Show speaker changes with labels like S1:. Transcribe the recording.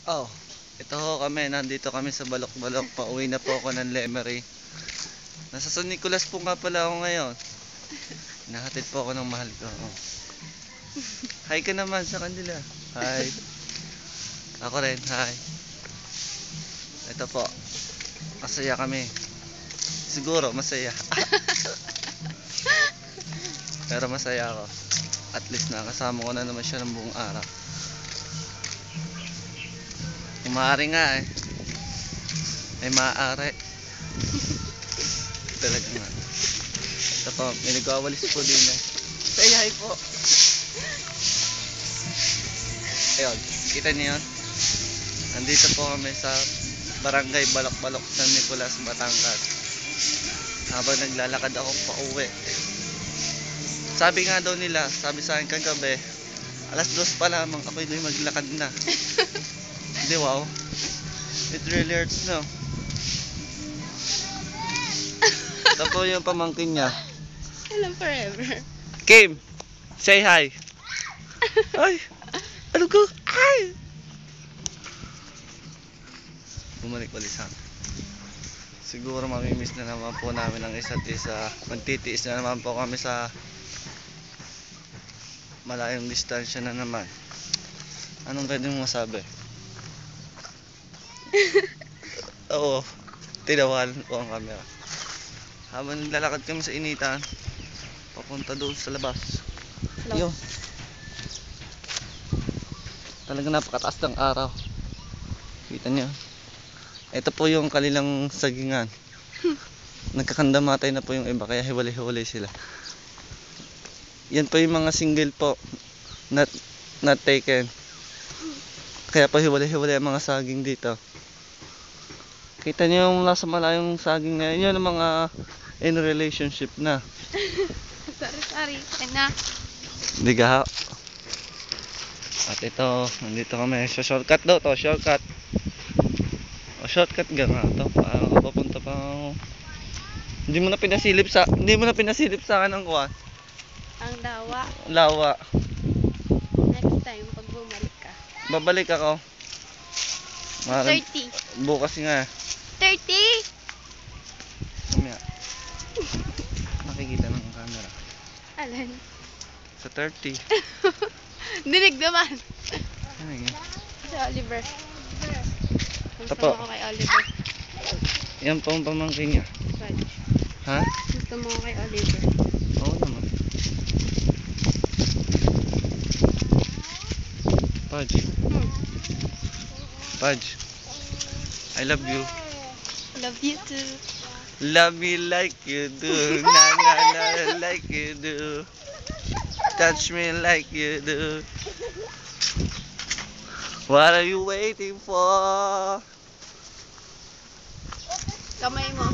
S1: Oh, ito ho kami, nandito kami sa Balok-Balok. Pauwi na po ako ng Lemery. Nasa San Nicolas po nga pala ako ngayon. Nahatid po ako ng mahal ko. Oh. Hi ka naman sa kanila. Hi. Ako rin, hi. Ito po, masaya kami. Siguro masaya. Pero masaya ako. At least nakasama ko na naman siya ng buong araw. Maaari nga eh. Ay maaari. Talaga nga. Ito po, may nagwawalis po din eh. Say hi po. Ayun, kita niyo yun? Nandito po kami sa Barangay Balok-Balok, San Nicolas, Batangas. Habang naglalakad ako pa uwi. Sabi nga daw nila, sabi sa akin kagabi, alas 2 pa lamang ako doon maglakad na. Hindi, wow. It really hurts, no? Ito po yung pamangkin niya.
S2: Hello forever.
S1: Kim, say hi. Ay, ano ko? Ay! Bumalik-balik sa akin. Siguro mamimiss na naman po namin ang isa't isa. Magtitiis na naman po kami sa malayong distansya na naman. Anong pwede mong masabi? Oo, tinawalan po ang camera. Habang naglalakad kami sa initan, papunta doon sa labas. Yun. Talagang napakataas ng araw. Kita nyo. Ito po yung kanilang sagingan. Nagkakandamatay na po yung iba, kaya hiwalay-hiwalay sila. Yan po yung mga single po, not taken. Kaya pa hiwalay-hiwalay ang mga saging dito. Kita niyo yung nasa malayong saging na yun, yung mga in relationship na.
S2: Sorry. Ano?
S1: Hindi ka. At ito, nandito kami sa shortcut daw to, shortcut. O shortcut ga nga to, papunta pa ako. Hindi mo na pinasilip sa akin ng kuwan.
S2: Ang dawa.
S1: Lawa.
S2: Next time, pag bumalik ka.
S1: Babalik ako.
S2: 30.
S1: Bukas nga.
S2: 30!
S1: Mamaya. Nakikita ng camera.
S2: Alan?
S1: Sa 30.
S2: Dinig naman.
S1: Ano yun?
S2: Si Oliver. Gusto
S1: Tapo.
S2: mo ako kay Oliver.
S1: Yan po ang pamangkin niya.
S2: Fudge.
S1: Ha?
S2: Gusto mo ako kay Oliver.
S1: Oo naman. Fudge. Fudge. I love you.
S2: Love you too.
S1: Love me like you do. Na na na like you do. Touch me like you do. What are you waiting for?
S2: Kamay mo.